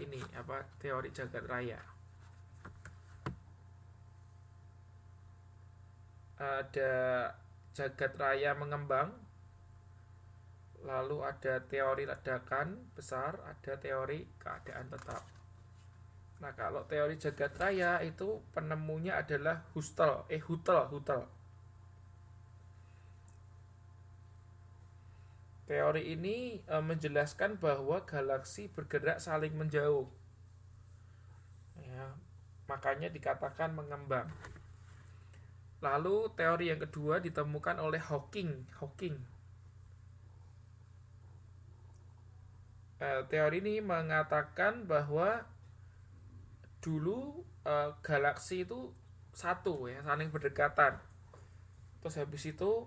ini apa teori jagat raya. Ada jagat raya mengembang, lalu ada teori ledakan besar, ada teori keadaan tetap. Nah, kalau teori jagat raya itu penemunya adalah Huttel. Teori ini menjelaskan bahwa galaksi bergerak saling menjauh. Ya, makanya dikatakan mengembang. Lalu teori yang kedua ditemukan oleh Hawking. Teori ini mengatakan bahwa dulu galaksi itu satu ya, saling berdekatan. Terus habis itu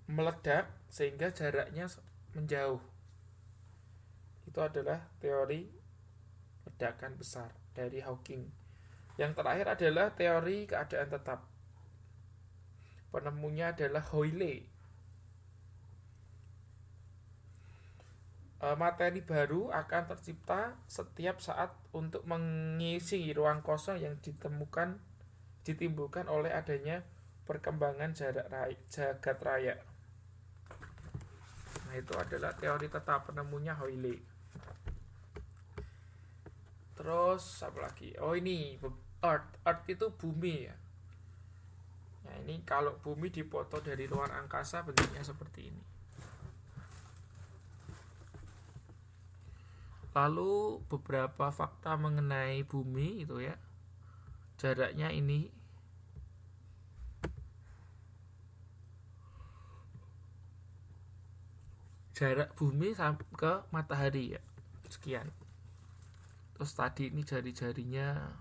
meledak sehingga jaraknya menjauh. Itu adalah teori ledakan besar dari Hawking. Yang terakhir adalah teori keadaan tetap. Penemunya adalah Hoyle. Materi baru akan tercipta setiap saat untuk mengisi ruang kosong yang ditimbulkan oleh adanya perkembangan jagat raya. Nah, itu adalah teori tetap, penemunya Hoyle. Terus apa lagi? Oh, ini Earth itu bumi ya. Nah, ini kalau bumi dipoto dari luar angkasa bentuknya seperti ini. Lalu beberapa fakta mengenai bumi itu ya. Jaraknya ini. Jarak bumi ke matahari ya. Sekian. Terus tadi ini jari-jarinya,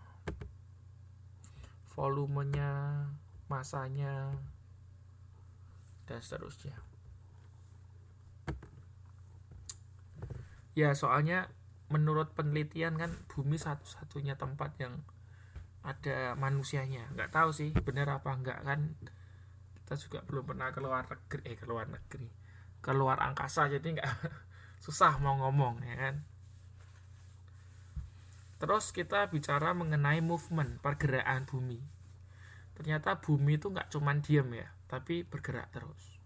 volumenya, masanya, dan seterusnya. Ya, soalnya menurut penelitian kan bumi satu-satunya tempat yang ada manusianya. Nggak tahu sih benar apa enggak kan. Kita juga belum pernah keluar angkasa, jadi nggak susah mau ngomong ya kan. Terus kita bicara mengenai movement, pergerakan bumi. Ternyata bumi itu nggak cuma diam ya, tapi bergerak terus.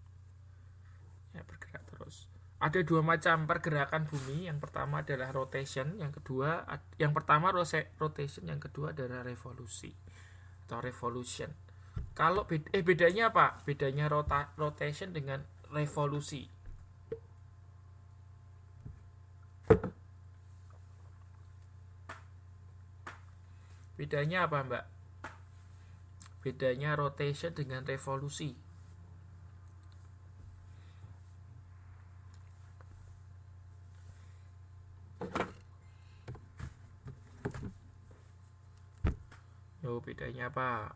Ya, bergerak terus. Ada dua macam pergerakan bumi. Yang pertama adalah rotation, yang pertama rotation, yang kedua adalah revolusi atau revolution. Kalau bedanya apa? Bedanya rotation dengan revolusi. Bedanya apa, Mbak? Bedanya rotation dengan revolusi. Yo, bedanya apa?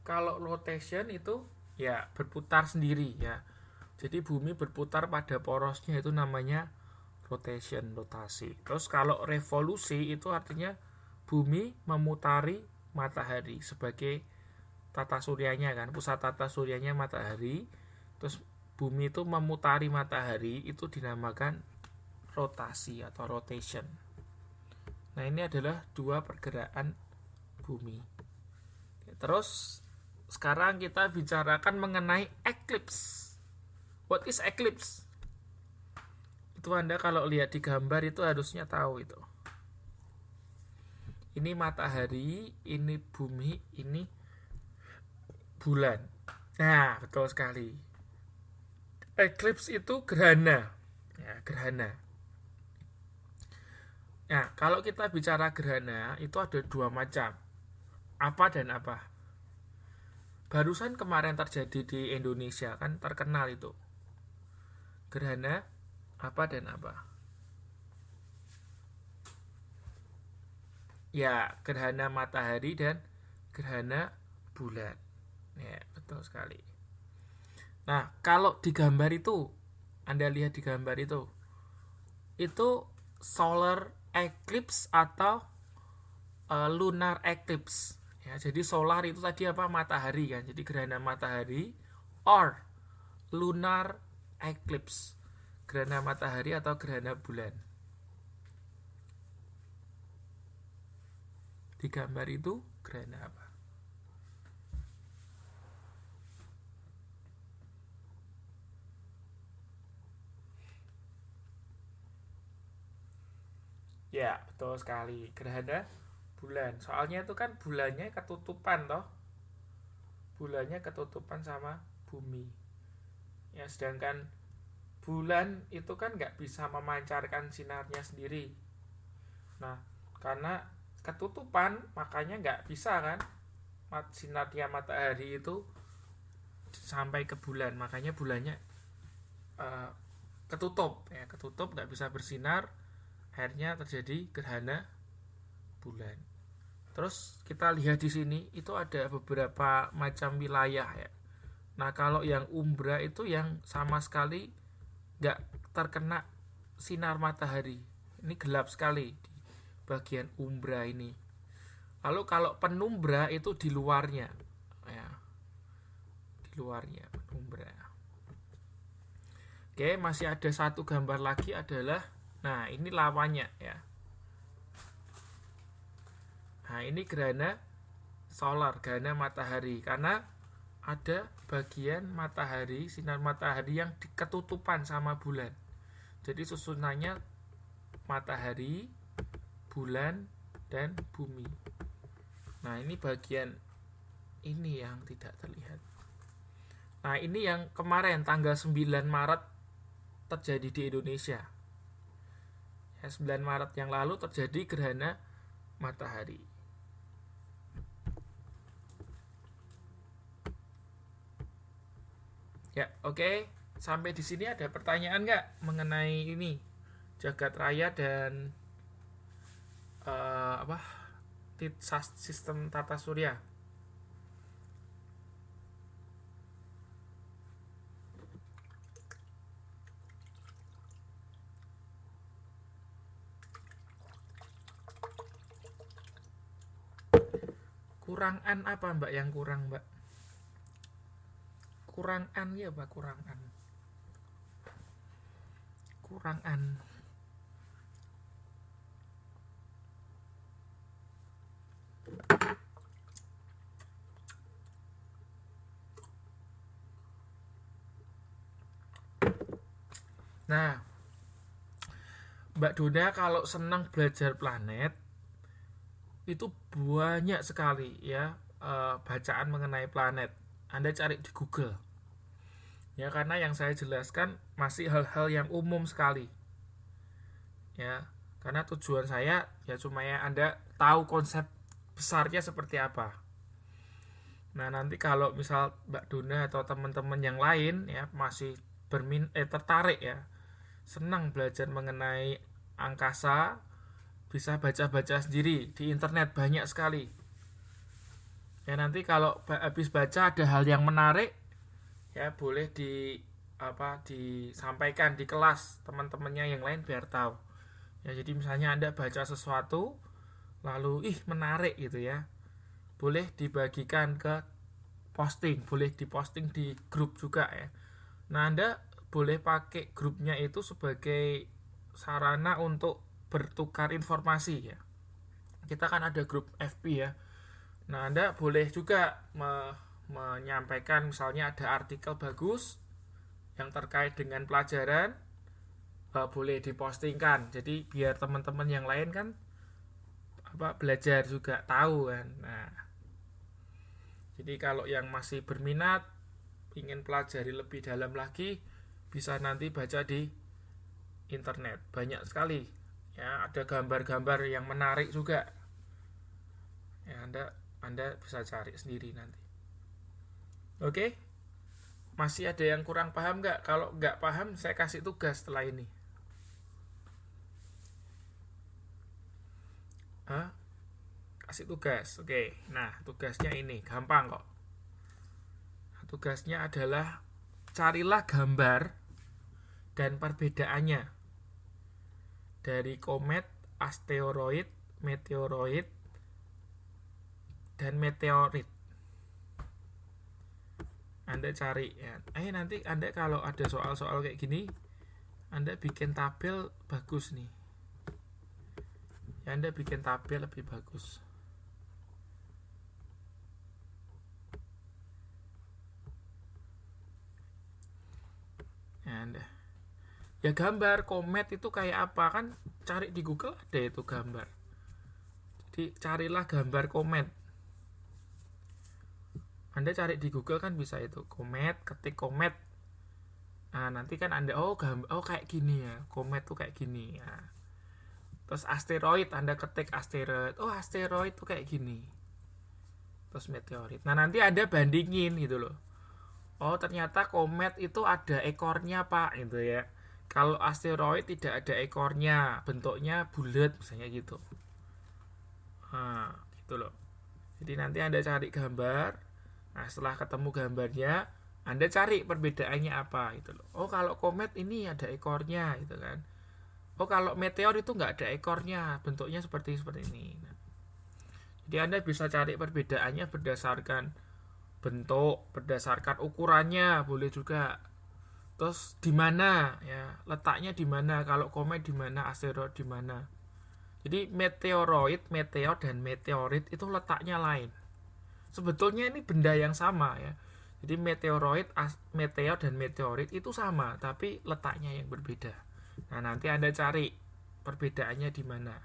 Kalau rotation itu ya berputar sendiri ya. Jadi bumi berputar pada porosnya, itu namanya rotasi. Terus kalau revolusi itu artinya bumi memutari matahari sebagai tata suryanya kan. Pusat tata suryanya matahari. Terus bumi itu memutari matahari, itu dinamakan rotasi atau rotation. Nah, ini adalah dua pergerakan bumi. Terus sekarang kita bicarakan mengenai eclipse. What is eclipse? Itu Anda kalau lihat di gambar itu harusnya tahu itu. Ini matahari, ini bumi, ini bulan. Nah, betul sekali. Eclipse itu gerhana. Ya, gerhana. Nah, kalau kita bicara gerhana itu ada dua macam. Apa dan apa? Barusan kemarin terjadi di Indonesia kan terkenal itu. Gerhana apa dan apa? Ya, gerhana matahari dan gerhana bulan. Ya, betul sekali. Nah, kalau di gambar itu, Anda lihat di gambar itu solar eclipse atau lunar eclipse. Ya, jadi solar itu tadi apa? Matahari kan. Jadi gerhana matahari or lunar eclipse. Gerhana matahari atau gerhana bulan. Di gambar itu gerhana apa? Ya, betul sekali. Gerhana bulan. Soalnya itu kan bulannya ketutupan toh. Bulannya ketutupan sama bumi. Ya, sedangkan bulan itu kan nggak bisa memancarkan sinarnya sendiri. Nah, karena ketutupan makanya nggak bisa kan sinarnya matahari itu sampai ke bulan. Makanya bulannya uh, ketutup ya, ketutup nggak bisa bersinar. Akhirnya terjadi gerhana bulan. Terus kita lihat di sini itu ada beberapa macam wilayah ya. Nah, kalau yang umbra itu yang sama sekali nggak terkena sinar matahari. Ini gelap sekali di bagian umbra ini. Lalu kalau penumbra itu di luarnya, ya, di luarnya penumbra. Oke, masih ada satu gambar lagi adalah, nah ini lawannya ya. Nah ini gerhana solar, gerhana matahari, karena ada bagian matahari, sinar matahari yang ketutupan sama bulan. Jadi susunannya matahari, bulan, dan bumi. Nah ini bagian ini yang tidak terlihat. Nah ini yang kemarin tanggal 9 Maret terjadi di Indonesia. Ya, 9 Maret yang lalu terjadi gerhana matahari. Ya, oke. Sampai di sini ada pertanyaan nggak mengenai ini jagat raya dan apa sistem tata surya? Kurang an apa mbak yang kurang mbak? Kurang an ya mbak, kurang an. Kurang an. Nah, Mbak Dona kalau senang belajar planet itu banyak sekali ya bacaan mengenai planet. Anda cari di Google. Ya, karena yang saya jelaskan masih hal-hal yang umum sekali. Ya, karena tujuan saya ya cuma ya Anda tahu konsep besarnya seperti apa. Nah, nanti kalau misal Mbak Dona atau teman-teman yang lain ya masih tertarik ya, senang belajar mengenai angkasa, bisa baca-baca sendiri di internet banyak sekali. Ya nanti kalau habis baca ada hal yang menarik ya boleh disampaikan di kelas teman-temannya yang lain biar tahu. Ya jadi misalnya Anda baca sesuatu lalu menarik gitu ya. Boleh dibagikan ke posting, boleh diposting di grup juga ya. Nah, Anda boleh pakai grupnya itu sebagai sarana untuk bertukar informasi ya. Kita kan ada grup FB ya. Nah, Anda boleh juga menyampaikan misalnya ada artikel bagus yang terkait dengan pelajaran, boleh dipostingkan. Jadi biar teman-teman yang lain kan belajar juga tahu kan. Nah, jadi kalau yang masih berminat ingin pelajari lebih dalam lagi bisa nanti baca di internet. Banyak sekali ya, ada gambar-gambar yang menarik juga. Ya, Anda bisa cari sendiri nanti. Oke? Masih ada yang kurang paham nggak? Kalau nggak paham, saya kasih tugas setelah ini. Kasih tugas. Oke. Nah, tugasnya ini gampang kok. Nah, tugasnya adalah carilah gambar dan perbedaannya dari komet, asteroid, meteoroid, dan meteorit. Anda cari ya. Nanti Anda kalau ada soal-soal kayak gini, Anda bikin tabel bagus nih. Ya, Anda bikin tabel lebih bagus. Ya, Anda. Ya gambar komet itu kayak apa kan? Cari di Google ada itu gambar. Jadi carilah gambar komet. Anda cari di Google kan bisa itu komet, ketik komet. Nah, nanti kan Anda kayak gini ya. Komet tuh kayak gini ya. Terus asteroid, Anda ketik asteroid. Oh, asteroid tuh kayak gini. Terus meteorit. Nah, nanti Anda bandingin gitu loh. Oh, ternyata komet itu ada ekornya, Pak, gitu ya. Kalau asteroid tidak ada ekornya, bentuknya bulat misalnya gitu. Nah, gitu loh. Jadi nanti Anda cari gambar. Nah, setelah ketemu gambarnya, Anda cari perbedaannya apa gitu loh. Oh, kalau komet ini ada ekornya gitu kan. Oh, kalau meteor itu nggak ada ekornya, bentuknya seperti ini. Nah, jadi Anda bisa cari perbedaannya berdasarkan bentuk, berdasarkan ukurannya, boleh juga. Terus di mana ya, letaknya di mana, kalau komet di mana, asteroid di mana. Jadi meteoroid, meteor dan meteorit itu letaknya lain. Sebetulnya ini benda yang sama ya. Jadi meteoroid, meteor dan meteorit itu sama, tapi letaknya yang berbeda. Nah, nanti Anda cari perbedaannya di mana.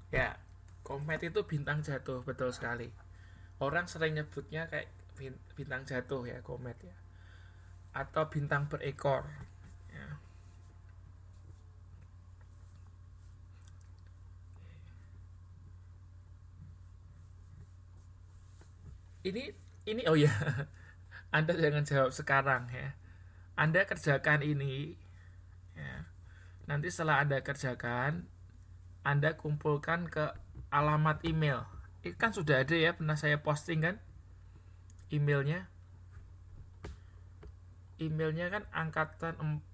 Ya, komet itu bintang jatuh, betul sekali. Orang sering nyebutnya kayak bintang jatuh ya, komet ya. Atau bintang berekor. Ya. Ini oh ya, Anda jangan jawab sekarang ya. Anda kerjakan ini ya. Nanti setelah Anda kerjakan, Anda kumpulkan ke alamat email. Ini kan sudah ada ya, pernah saya posting kan emailnya. Emailnya kan angkatan 4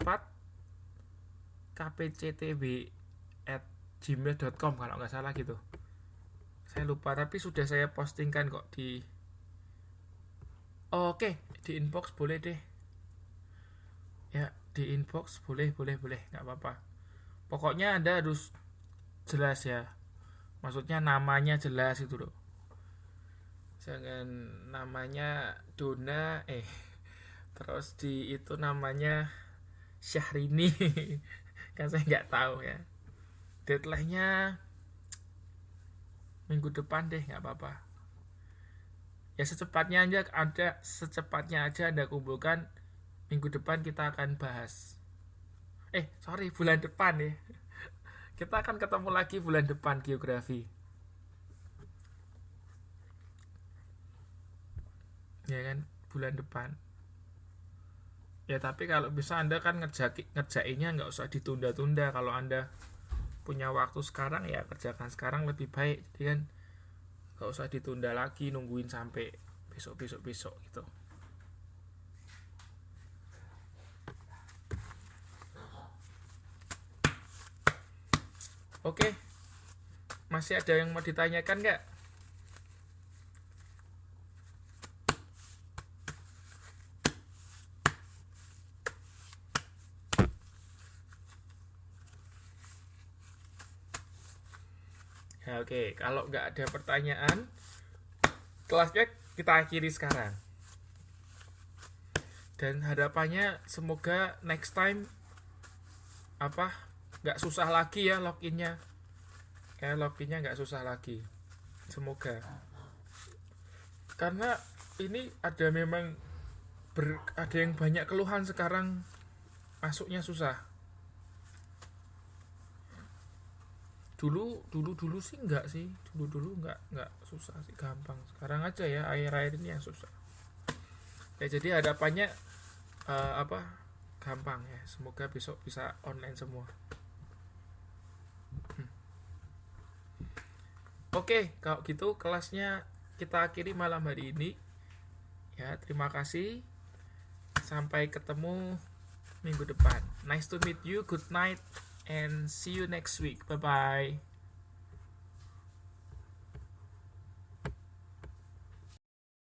kpctb@gmail.com kalau nggak salah gitu. Saya lupa tapi sudah saya postingkan kok di. Oke, di inbox boleh deh. Ya, di inbox boleh nggak apa-apa. Pokoknya Anda harus jelas ya. Maksudnya namanya jelas itu loh. Jangan namanya Dona terus di itu namanya Syahrini. Kan saya nggak tahu ya. Deadline-nya minggu depan deh, nggak apa-apa. Ya secepatnya aja Anda kumpulkan. Minggu depan kita akan bahas. Bulan depan ya. Kita akan ketemu lagi bulan depan geografi. Ya kan, bulan depan. Ya tapi kalau bisa Anda kan ngerjainnya nggak usah ditunda-tunda. Kalau Anda punya waktu sekarang ya kerjakan sekarang lebih baik. Jadi kan nggak usah ditunda lagi, nungguin sampai besok gitu. Oke, masih ada yang mau ditanyakan nggak? Ya, oke, kalau nggak ada pertanyaan, kelasnya kita akhiri sekarang. Dan harapannya semoga next time nggak susah lagi ya loginnya. Loginnya nggak susah lagi. Semoga. Karena ini ada memang ada yang banyak keluhan sekarang masuknya susah. Dulu sih enggak sih. Dulu enggak susah sih, gampang. Sekarang aja ya akhir-akhir ini yang susah. Ya, jadi harapannya gampang ya. Semoga besok bisa online semua. Oke, kalau gitu kelasnya kita akhiri malam hari ini. Ya, terima kasih. Sampai ketemu minggu depan. Nice to meet you. Good night and see you next week. Bye bye.